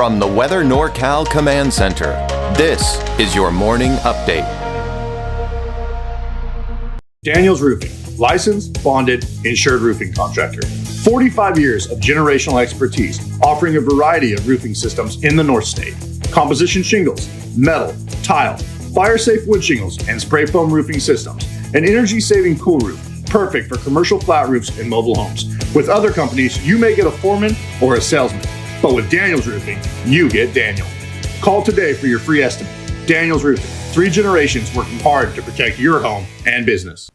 From the Weather NorCal Command Center, this is your morning update. Daniels Roofing, licensed, bonded, insured roofing contractor. 45 years of generational expertise, offering a variety of roofing systems in the North State. Composition shingles, metal, tile, fire-safe wood shingles, and spray foam roofing systems. An energy-saving cool roof, perfect for commercial flat roofs and mobile homes. With other companies, you may get a foreman or a salesman. But with Daniels Roofing, you get Daniel. Call today for your free estimate. Daniels Roofing, 3 generations working hard to protect your home and business.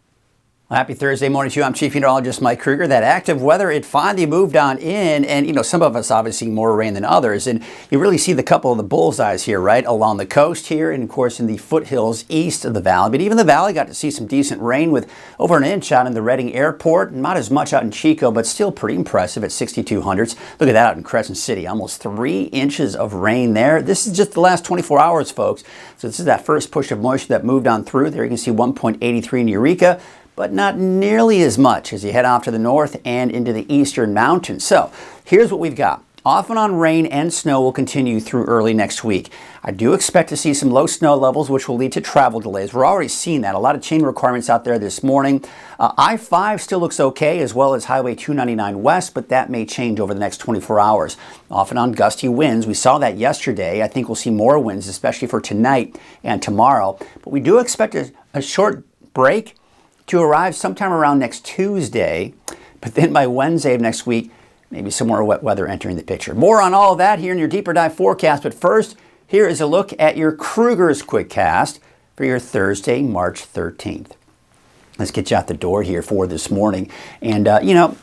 Well, happy Thursday morning to you. I'm Chief Meteorologist Mike Krueger. That active weather, it finally moved on in, and some of us obviously more rain than others, and you really see the couple of the bullseyes here, right, along the coast here, and of course in the foothills east of the valley. But even the valley got to see some decent rain with over an inch out in the Redding Airport, not as much out in Chico, but still pretty impressive at 6,200s. Look at that out in Crescent City, almost 3 inches of rain there. This is just the last 24 hours, folks. So this is that first push of moisture that moved on through. There you can see 1.83 in Eureka, but not nearly as much as you head off to the north and into the eastern mountains. So here's what we've got. Off and on rain and snow will continue through early next week. I do expect to see some low snow levels, which will lead to travel delays. We're already seeing that. A lot of chain requirements out there this morning. I-5 still looks okay, as well as Highway 299 West, but that may change over the next 24 hours. Off and on gusty winds. We saw that yesterday. I think we'll see more winds, especially for tonight and tomorrow. But we do expect a short break to arrive sometime around next Tuesday, but then by Wednesday of next week, maybe some more wet weather entering the picture. More on all of that here in your deeper dive forecast, but first, here is a look at your Krueger's Quickcast for your Thursday, March 13th. Let's get you out the door here for this morning. And,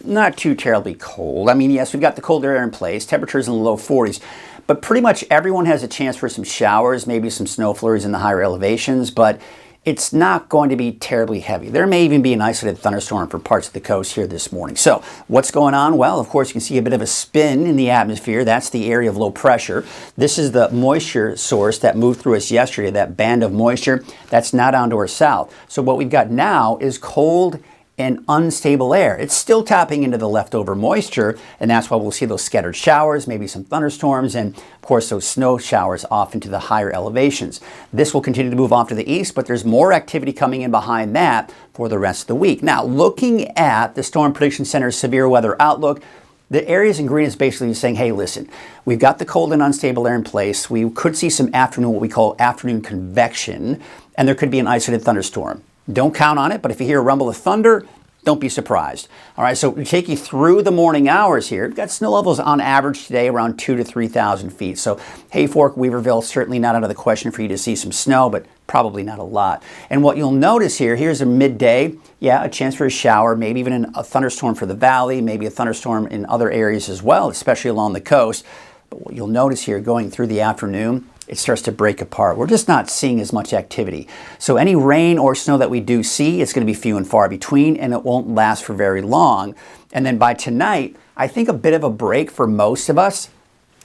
not too terribly cold. I mean, yes, we've got the cold air in place, temperatures in the low 40s, but pretty much everyone has a chance for some showers, maybe some snow flurries in the higher elevations, but it's not going to be terribly heavy. There may even be an isolated thunderstorm for parts of the coast here this morning. So what's going on? Well, of course, you can see a bit of a spin in the atmosphere. That's the area of low pressure. This is the moisture source that moved through us yesterday, that band of moisture. That's now down to our south. So what we've got now is cold and unstable air. It's still tapping into the leftover moisture, and that's why we'll see those scattered showers, maybe some thunderstorms, and of course those snow showers off into the higher elevations. This will continue to move off to the east, but there's more activity coming in behind that for the rest of the week. Now, looking at the Storm Prediction Center's severe weather outlook, the areas in green is basically saying, hey, listen, we've got the cold and unstable air in place. We could see some what we call afternoon convection, and there could be an isolated thunderstorm. Don't count on it, but if you hear a rumble of thunder, don't be surprised. All right, so we take you through the morning hours here. We've got snow levels on average today around 2,000 to 3,000 feet. So Hayfork, Weaverville, certainly not out of the question for you to see some snow, but probably not a lot. And what you'll notice here's a midday, a chance for a shower, maybe even a thunderstorm for the valley, maybe a thunderstorm in other areas as well, especially along the coast. But what you'll notice here going through the afternoon, it starts to break apart. We're just not seeing as much activity. So any rain or snow that we do see, it's going to be few and far between, and it won't last for very long. And then by tonight, I think a bit of a break for most of us,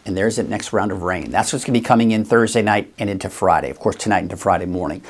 and there's that next round of rain. That's what's going to be coming in Thursday night and into Friday. Of course, tonight into Friday morning.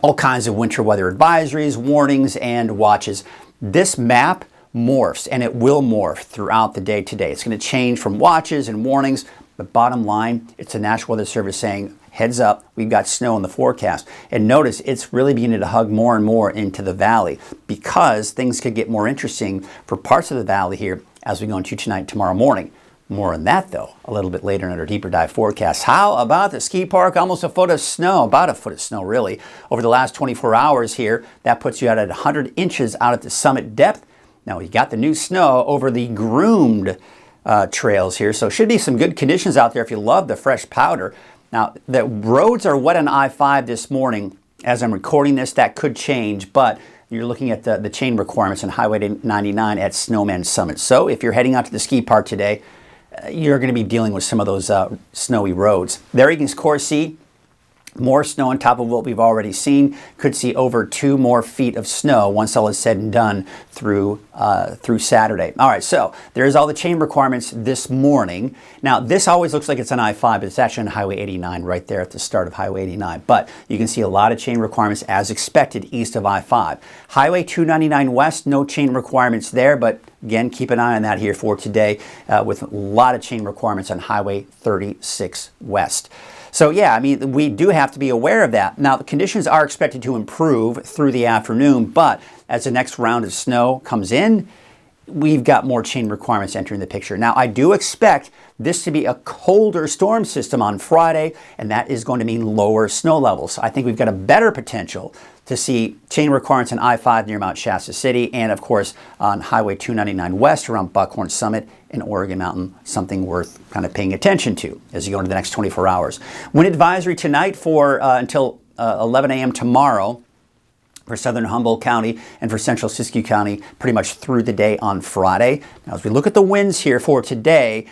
All kinds of winter weather advisories, warnings, and watches. This map morphs, and it will morph throughout the day today. It's going to change from watches and warnings. But bottom line, it's the National Weather Service saying, heads up, we've got snow in the forecast. And notice it's really beginning to hug more and more into the valley because things could get more interesting for parts of the valley here as we go into tonight and tomorrow morning. More on that, though, a little bit later in our deeper dive forecast. How about the ski park? Almost a foot of snow, about a foot of snow, really, over the last 24 hours here. That puts you out at 100 inches out at the summit depth. Now, we got the new snow over the groomed trails here, so should be some good conditions out there if you love the fresh powder. Now, the roads are wet on I-5 this morning. As I'm recording this, that could change, but you're looking at the chain requirements on Highway 99 at Snowman Summit. So if you're heading out to the ski park today, you're going to be dealing with some of those snowy roads. There you can, of course, see more snow on top of what we've already seen. Could see over 2 more feet of snow once all is said and done through Saturday. All right, so there's all the chain requirements this morning. Now, this always looks like it's on I-5, but it's actually on Highway 89 right there at the start of Highway 89. But you can see a lot of chain requirements as expected east of I-5. Highway 299 West, no chain requirements there, but Again, keep an eye on that here for today with a lot of chain requirements on Highway 36 West. So yeah, I mean, we do have to be aware of that. Now, the conditions are expected to improve through the afternoon, but as the next round of snow comes in, we've got more chain requirements entering the picture. Now, I do expect this to be a colder storm system on Friday, and that is going to mean lower snow levels. I think we've got a better potential to see chain requirements on I-5 near Mount Shasta City, and of course on Highway 299 West around Buckhorn Summit in Oregon Mountain, something worth kind of paying attention to as you go into the next 24 hours. Wind advisory tonight for until 11 a.m. tomorrow for southern Humboldt County and for central Siskiyou County pretty much through the day on Friday. Now, as we look at the winds here for today,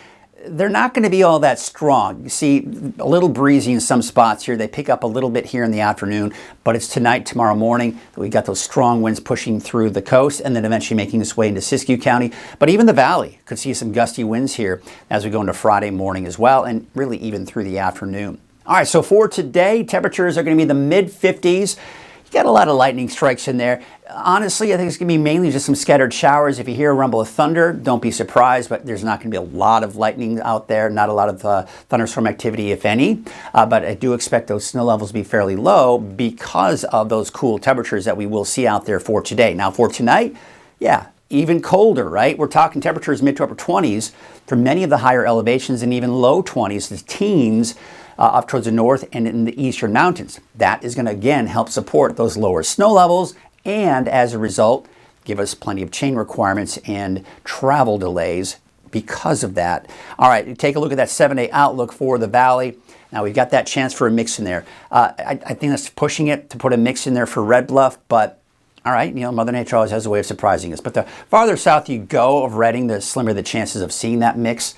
they're not going to be all that strong. You see a little breezy in some spots here. They pick up a little bit here in the afternoon, but it's tonight, tomorrow morning that we got those strong winds pushing through the coast and then eventually making its way into Siskiyou County. But even the valley could see some gusty winds here as we go into Friday morning as well, and really even through the afternoon. All right, so for today, temperatures are going to be in the mid-50s. You got a lot of lightning strikes in there. Honestly, I think it's going to be mainly just some scattered showers. If you hear a rumble of thunder, don't be surprised, but there's not going to be a lot of lightning out there, not a lot of thunderstorm activity, if any. But I do expect those snow levels to be fairly low because of those cool temperatures that we will see out there for today. Now, for tonight, yeah, even colder, right? We're talking temperatures mid to upper 20s for many of the higher elevations and even low 20s to teens up towards the north and in the eastern mountains. That is going to, again, help support those lower snow levels and, as a result, give us plenty of chain requirements and travel delays because of that. All right, take a look at that 7-day outlook for the valley. Now, we've got that chance for a mix in there. I think that's pushing it to put a mix in there for Red Bluff, but all right, you know, Mother Nature always has a way of surprising us. But the farther south you go of Redding, the slimmer the chances of seeing that mix.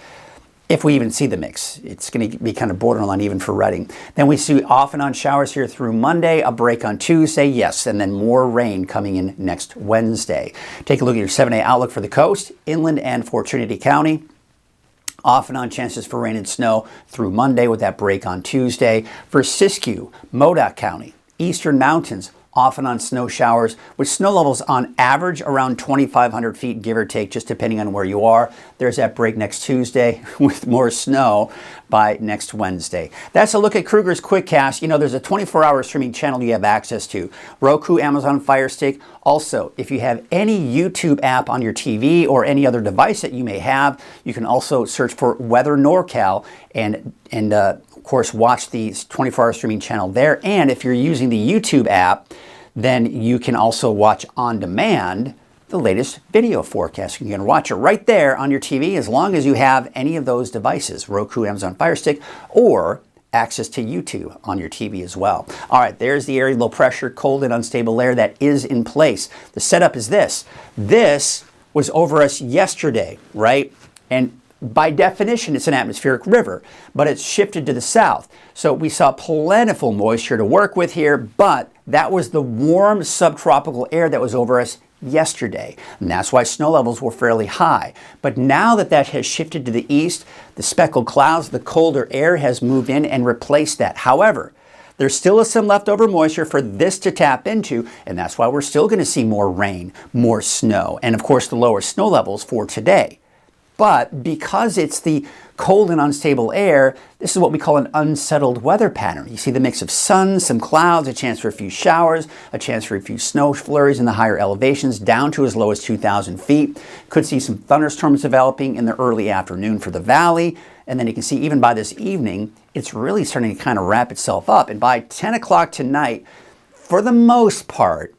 If we even see the mix, it's going to be kind of borderline even for Redding. Then we see off and on showers here through Monday, a break on Tuesday, yes, and then more rain coming in next Wednesday. Take a look at your 7-day outlook for the coast, inland and for Trinity County. Off and on chances for rain and snow through Monday with that break on Tuesday. For Siskiyou, Modoc County, eastern mountains, off and on snow showers with snow levels on average around 2,500 feet, give or take, just depending on where you are. There's that break next Tuesday with more snow by next Wednesday. That's a look at Krueger's QuickCast. You know, there's a 24-hour streaming channel you have access to. Roku, Amazon Fire Stick. Also, if you have any YouTube app on your TV or any other device that you may have, you can also search for Weather NorCal and of course, watch the 24-hour streaming channel there. And if you're using the YouTube app, then you can also watch on demand the latest video forecast. You can watch it right there on your TV as long as you have any of those devices, Roku, Amazon Fire Stick, or access to YouTube on your TV as well. All right, there's the area low pressure, cold and unstable air that is in place. The setup is this. This was over us yesterday, right? And by definition, it's an atmospheric river, but it's shifted to the south. So we saw plentiful moisture to work with here, but that was the warm subtropical air that was over us yesterday. And that's why snow levels were fairly high. But now that that has shifted to the east, the speckled clouds, the colder air has moved in and replaced that. However, there still is some leftover moisture for this to tap into, and that's why we're still going to see more rain, more snow, and of course the lower snow levels for today. But because it's the cold and unstable air, this is what we call an unsettled weather pattern. You see the mix of sun, some clouds, a chance for a few showers, a chance for a few snow flurries in the higher elevations down to as low as 2,000 feet. Could see some thunderstorms developing in the early afternoon for the valley. And then you can see even by this evening, it's really starting to kind of wrap itself up. And by 10 o'clock tonight, for the most part,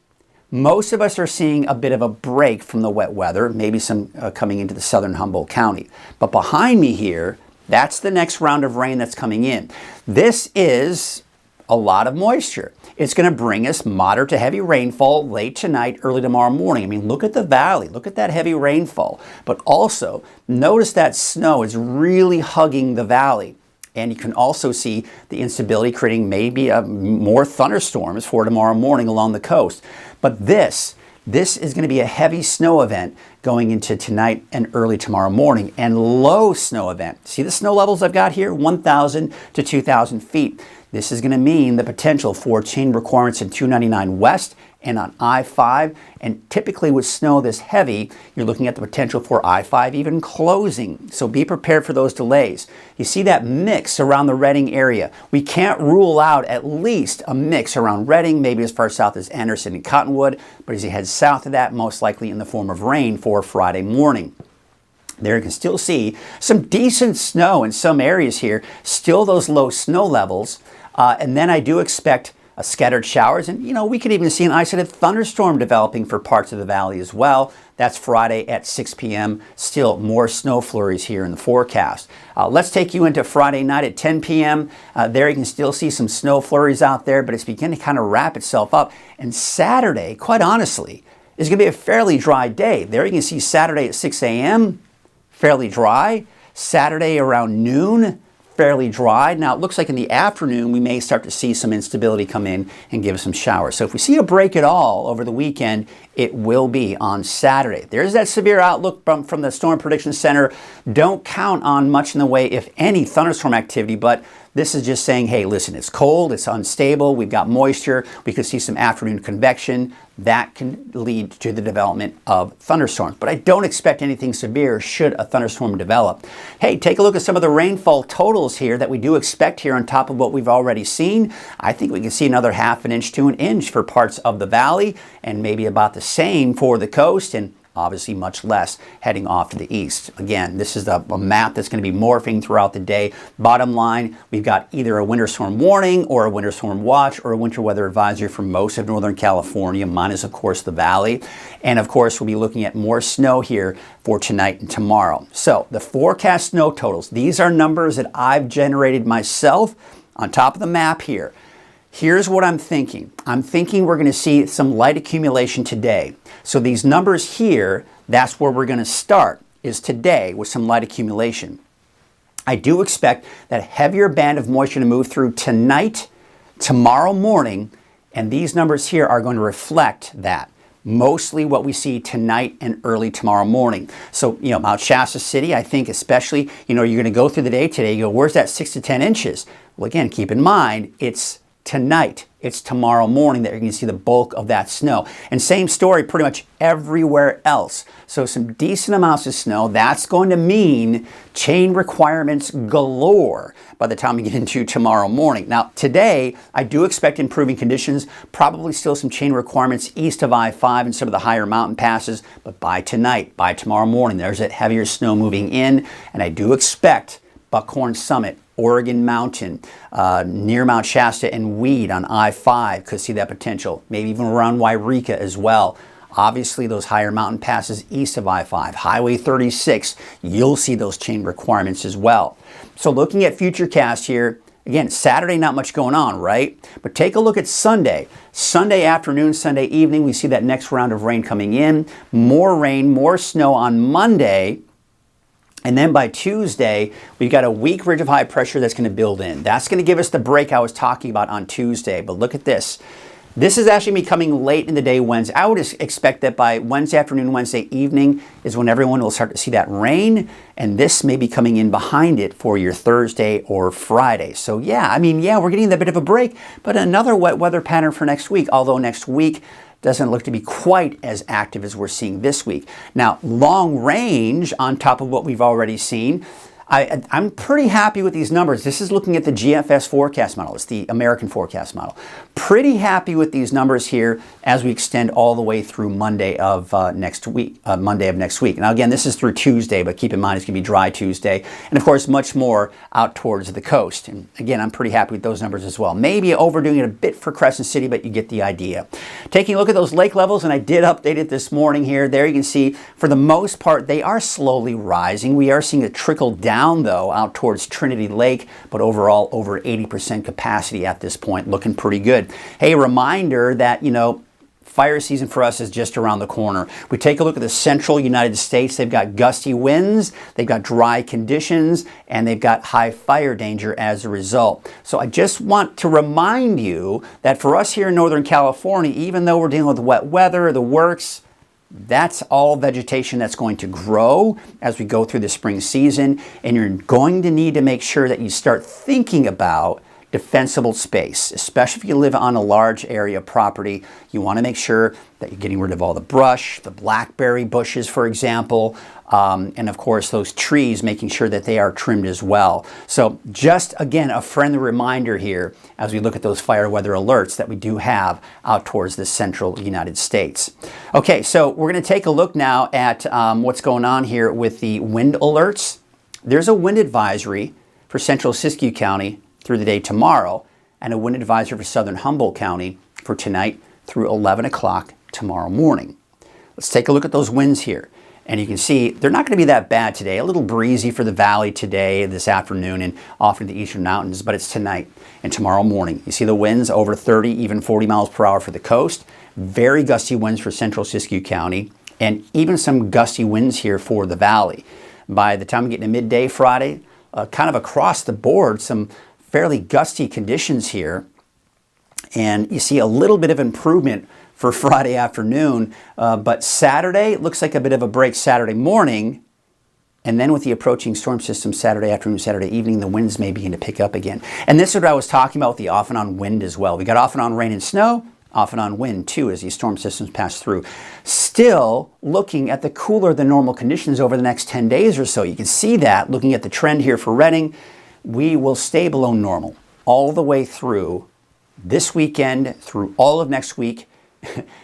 most of us are seeing a bit of a break from the wet weather, maybe some coming into the southern Humboldt County. But behind me here, that's the next round of rain that's coming in. This is a lot of moisture. It's going to bring us moderate to heavy rainfall late tonight, early tomorrow morning. I mean, look at the valley. Look at that heavy rainfall. But also, notice that snow is really hugging the valley. And you can also see the instability creating maybe more thunderstorms for tomorrow morning along the coast. But this is going to be a heavy snow event going into tonight and early tomorrow morning. And low snow event. See the snow levels I've got here? 1,000 to 2,000 feet. This is going to mean the potential for chain requirements in 299 West and on I-5. And typically with snow this heavy, you're looking at the potential for I-5 even closing. So be prepared for those delays. You see that mix around the Reading area. We can't rule out at least a mix around Reading, maybe as far south as Anderson and Cottonwood. But as you head south of that, most likely in the form of rain for Friday morning. There you can still see some decent snow in some areas here, still those low snow levels. And then I do expect scattered showers, and we could even see an isolated thunderstorm developing for parts of the valley as well. That's Friday at 6 p.m. Still more snow flurries here in the forecast. Let's take you into Friday night at 10 p.m. There you can still see some snow flurries out there, but it's beginning to kind of wrap itself up. And Saturday, quite honestly, is going to be a fairly dry day. There you can see Saturday at 6 a.m., fairly dry. Saturday around noon, fairly dry. Now it looks like in the afternoon we may start to see some instability come in and give us some showers. So if we see a break at all over the weekend, it will be on Saturday. There's that severe outlook from the Storm Prediction Center. Don't count on much in the way, if any, thunderstorm activity, but this is just saying, hey, listen, it's cold, it's unstable, we've got moisture, we could see some afternoon convection. That can lead to the development of thunderstorms. But I don't expect anything severe should a thunderstorm develop. Hey, take a look at some of the rainfall totals here that we do expect here on top of what we've already seen. I think we can see another ½ an inch to an inch for parts of the valley, and maybe about the same for the coast, and obviously much less heading off to the east. Again, this is a map that's going to be morphing throughout the day. Bottom line, we've got either a winter storm warning or a winter storm watch or a winter weather advisory for most of Northern California, minus, of course, the valley. And, of course, we'll be looking at more snow here for tonight and tomorrow. So the forecast snow totals, these are numbers that I've generated myself on top of the map here. Here's what I'm thinking. I'm thinking we're going to see some light accumulation today. So these numbers here, that's where we're going to start, is today with some light accumulation. I do expect that heavier band of moisture to move through tonight, tomorrow morning, and these numbers here are going to reflect that. Mostly what we see tonight and early tomorrow morning. So, Mount Shasta City, I think especially, you're going to go through the day today, you go, where's that 6 to 10 inches? Well, again, keep in mind, it's tonight. It's tomorrow morning that you're going to see the bulk of that snow. And same story pretty much everywhere else. So some decent amounts of snow. That's going to mean chain requirements galore by the time we get into tomorrow morning. Now, today, I do expect improving conditions, probably still some chain requirements east of I-5 and some of the higher mountain passes. But by tonight, by tomorrow morning, there's that heavier snow moving in. And I do expect Buckhorn Summit, Oregon Mountain, near Mount Shasta and Weed on I-5 could see that potential. Maybe even around Wairika as well. Obviously, those higher mountain passes east of I-5, Highway 36, you'll see those chain requirements as well. So looking at Futurecast here, again, Saturday, not much going on, right? But take a look at Sunday. Sunday afternoon, Sunday evening, we see that next round of rain coming in. More rain, more snow on Monday. And then by Tuesday, we've got a weak ridge of high pressure that's going to build in. That's going to give us the break I was talking about on Tuesday. But look at this. This is actually becoming late in the day Wednesday. I would expect that by Wednesday afternoon, Wednesday evening is when everyone will start to see that rain. And this may be coming in behind it for your Thursday or Friday. So yeah, we're getting a bit of a break, but another wet weather pattern for next week. Although next week doesn't look to be quite as active as we're seeing this week. Now, long range on top of what we've already seen, I'm pretty happy with these numbers. This is looking at the GFS forecast model. It's the American forecast model. Pretty happy with these numbers here as we extend all the way through Monday of next week. Now, again, this is through Tuesday, but keep in mind it's going to be dry Tuesday. And, of course, much more out towards the coast. And, again, I'm pretty happy with those numbers as well. Maybe overdoing it a bit for Crescent City, but you get the idea. Taking a look at those lake levels, and I did update it this morning here. There you can see, for the most part, they are slowly rising. We are seeing a trickle down, though, out towards Trinity Lake, but overall over 80% capacity at this point, looking pretty good. Hey, reminder that, fire season for us is just around the corner. We take a look at the central United States. They've got gusty winds, they've got dry conditions, and they've got high fire danger as a result. So I just want to remind you that for us here in Northern California, even though we're dealing with wet weather, the works, That's all vegetation that's going to grow as we go through the spring season, and you're going to need to make sure that you start thinking about defensible space, especially if you live on a large area of property. You want to make sure that you're getting rid of all the brush, the blackberry bushes, for example, and of course those trees, making sure that they are trimmed as well. So just again, a friendly reminder here as we look at those fire weather alerts that we do have out towards the central United States. Okay, so we're going to take a look now at what's going on here with the wind alerts. There's a wind advisory for central Siskiyou County through the day tomorrow, and a wind advisory for southern Humboldt County for tonight through 11 o'clock tomorrow morning. Let's take a look at those winds here. And you can see they're not going to be that bad today. A little breezy for the valley today, this afternoon, and off into the eastern mountains, but it's tonight and tomorrow morning. You see the winds over 30, even 40 miles per hour for the coast. Very gusty winds for central Siskiyou County, and even some gusty winds here for the valley. By the time we get to midday Friday, kind of across the board, some fairly gusty conditions here. And you see a little bit of improvement for Friday afternoon, but Saturday looks like a bit of a break Saturday morning, and then with the approaching storm system Saturday afternoon, Saturday evening, the winds may begin to pick up again. And this is what I was talking about with the off and on wind as well. We got off and on rain and snow, off and on wind too as these storm systems pass through. Still looking at the cooler than normal conditions over the next 10 days or so. You can see that looking at the trend here for Redding. We will stay below normal all the way through this weekend, through all of next week,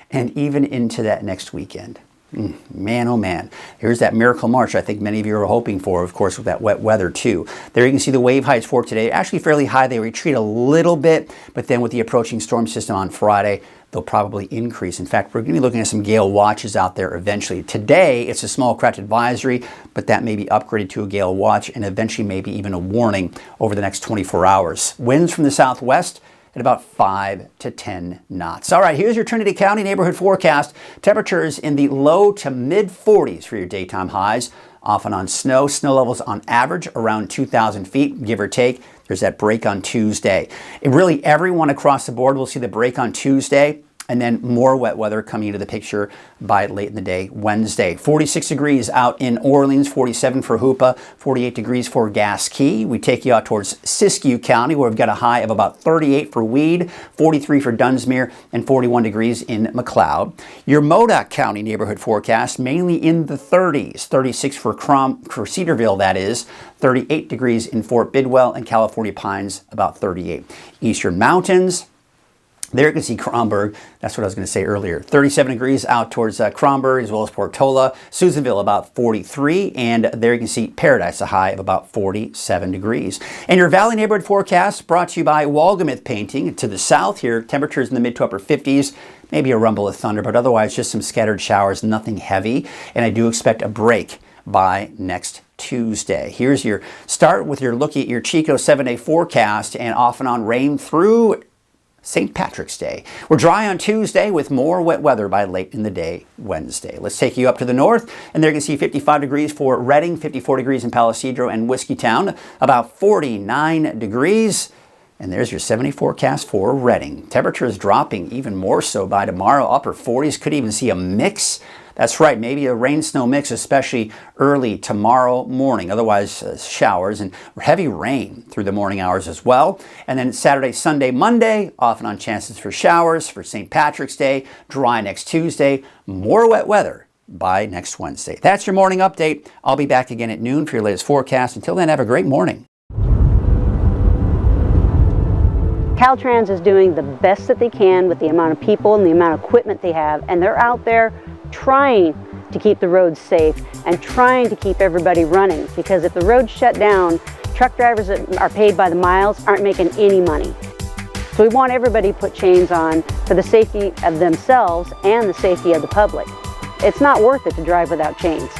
and even into that next weekend. Man, oh man. Here's that miracle March I think many of you are hoping for, of course, with that wet weather too. There you can see the wave heights for today. Actually fairly high. They retreat a little bit, but then with the approaching storm system on Friday, they'll probably increase. In fact, we're going to be looking at some gale watches out there eventually. Today, it's a small craft advisory, but that may be upgraded to a gale watch and eventually maybe even a warning over the next 24 hours. Winds from the southwest at about 5 to 10 knots. All right, here's your Trinity County neighborhood forecast. Temperatures in the low to mid 40s for your daytime highs. Off and on snow. Snow levels on average around 2,000 feet, give or take. There's that break on Tuesday. Really, everyone across the board will see the break on Tuesday, and then more wet weather coming into the picture by late in the day Wednesday. 46 degrees out in Orleans, 47 for Hoopa, 48 degrees for Gasquet. We take you out towards Siskiyou County, where we've got a high of about 38 for Weed, 43 for Dunsmuir, and 41 degrees in McLeod. Your Modoc County neighborhood forecast, mainly in the 30s, 36 for Cedarville, that is, 38 degrees in Fort Bidwell, and California Pines, about 38. Eastern Mountains, there you can see Kronberg. That's what I was going to say earlier. 37 degrees out towards Kronberg, as well as Portola. Susanville about 43, and there you can see Paradise, a high of about 47 degrees. And your Valley neighborhood forecast brought to you by Walgamith Painting. To the south here, temperatures in the mid to upper 50s. Maybe a rumble of thunder, but otherwise just some scattered showers, nothing heavy. And I do expect a break by next Tuesday. Here's your start with your look at your Chico 7-day forecast, and off and on rain through St. Patrick's Day. We're dry on Tuesday with more wet weather by late in the day Wednesday. Let's take you up to the north, and there you can see 55 degrees for Redding, 54 degrees in Palo Cedro and Whiskeytown, about 49 degrees. And there's your 70 forecast for Redding. Temperatures dropping even more so by tomorrow, upper 40s. Could even see a mix. That's right, maybe a rain-snow mix, especially early tomorrow morning. Otherwise, showers and heavy rain through the morning hours as well. And then Saturday, Sunday, Monday, off and on chances for showers for St. Patrick's Day. Dry next Tuesday. More wet weather by next Wednesday. That's your morning update. I'll be back again at noon for your latest forecast. Until then, have a great morning. Caltrans is doing the best that they can with the amount of people and the amount of equipment they have, and they're out there trying to keep the roads safe and trying to keep everybody running, because if the roads shut down, truck drivers that are paid by the miles aren't making any money. So we want everybody to put chains on for the safety of themselves and the safety of the public. It's not worth it to drive without chains.